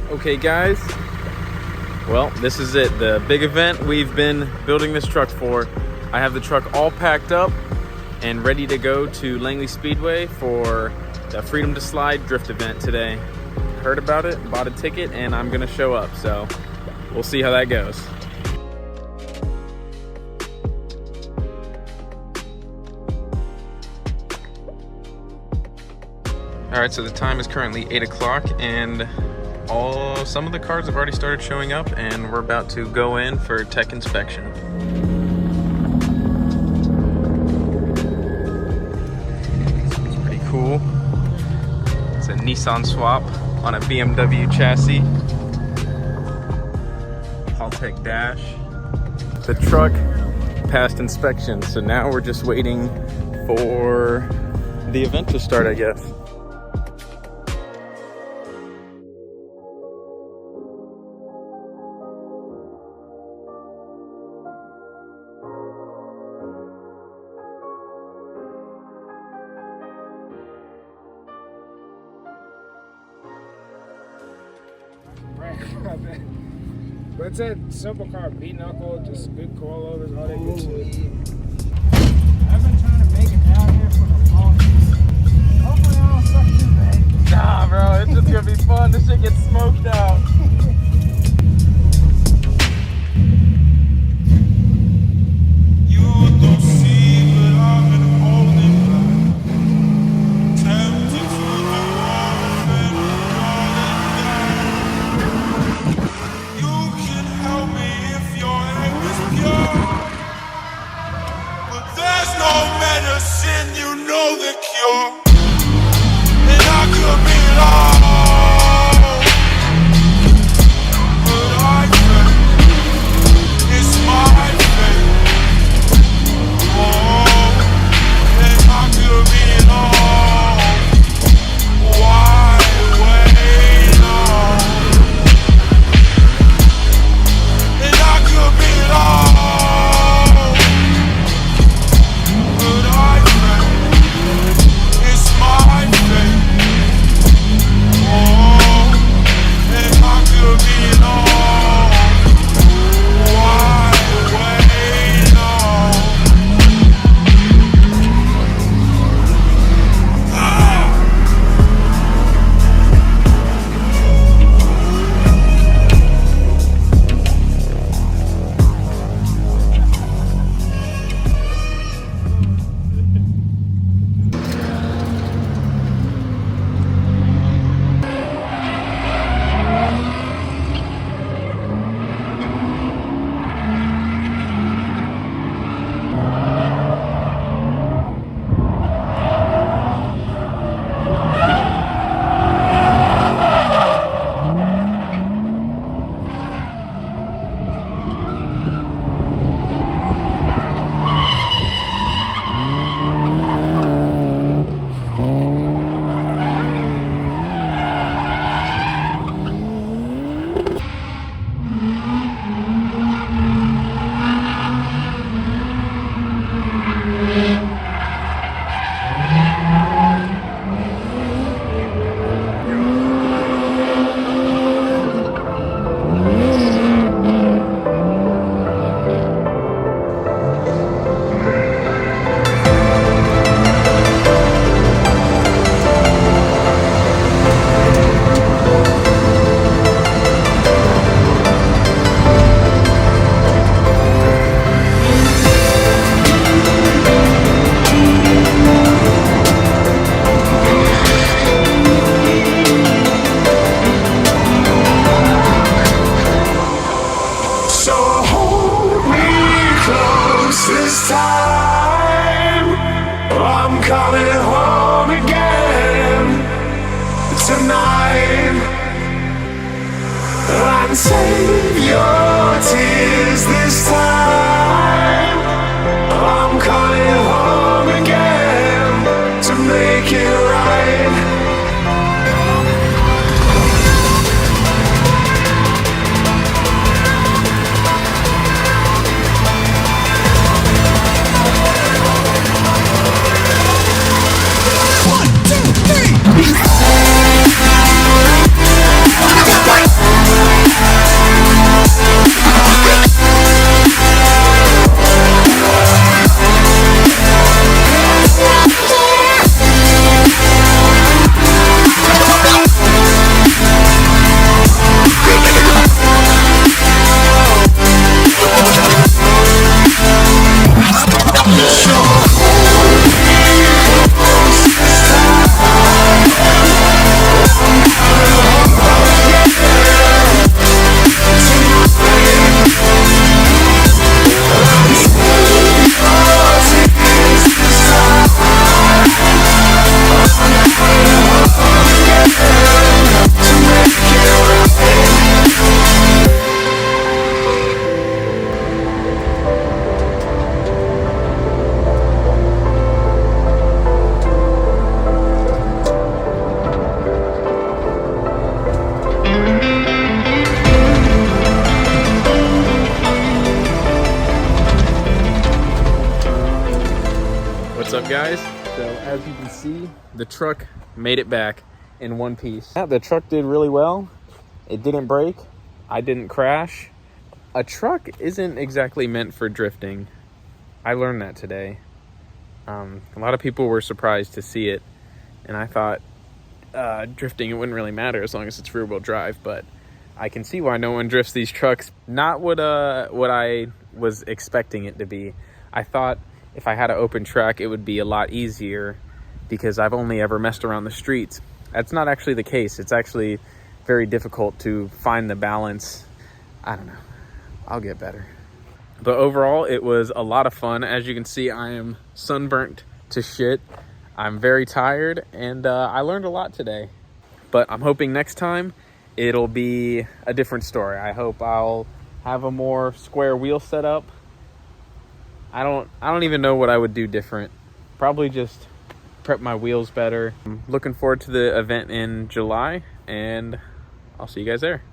Okay guys, well this is it, the big event we've been building this truck for. I have the truck all packed up and ready to go to Langley Speedway for the Freedom to Slide drift event today. Heard about it, bought a ticket, and I'm gonna show up, so we'll see how that goes. All right, so the time is currently 8 o'clock and some of the cars have already started showing up and we're about to go in for tech inspection. It's pretty cool. It's a Nissan swap on a BMW chassis. Haltech dash. The truck passed inspection, so now we're just waiting for the event to start, I guess. But it's a simple car, B knuckle, just good coilovers, all that good shit. I've been trying to make it down here for the longest. Hopefully I don't suck too bad. Nah, bro, it's just gonna be fun. This shit gets smoked out. This time I'm coming home again tonight, and save your tears this time. I'm coming home again to make it right. One, two, three. guys, so as you can see, the truck made it back in one piece. Yeah, the truck did really well. It didn't break. I didn't crash. A truck isn't exactly meant for drifting. I learned that today. A lot of people were surprised to see it, and I thought drifting, it wouldn't really matter as long as it's rear-wheel drive, but I can see why no one drifts these trucks. Not what I was expecting it to be. I thought if I had an open track, it would be a lot easier because I've only ever messed around the streets. That's not actually the case. It's actually very difficult to find the balance. I don't know. I'll get better. But overall, it was a lot of fun. As you can see, I am sunburnt to shit. I'm very tired, and I learned a lot today. But I'm hoping next time it'll be a different story. I hope I'll have a more square wheel setup. I don't even know what I would do different. Probably just prep my wheels better. I'm looking forward to the event in July, and I'll see you guys there.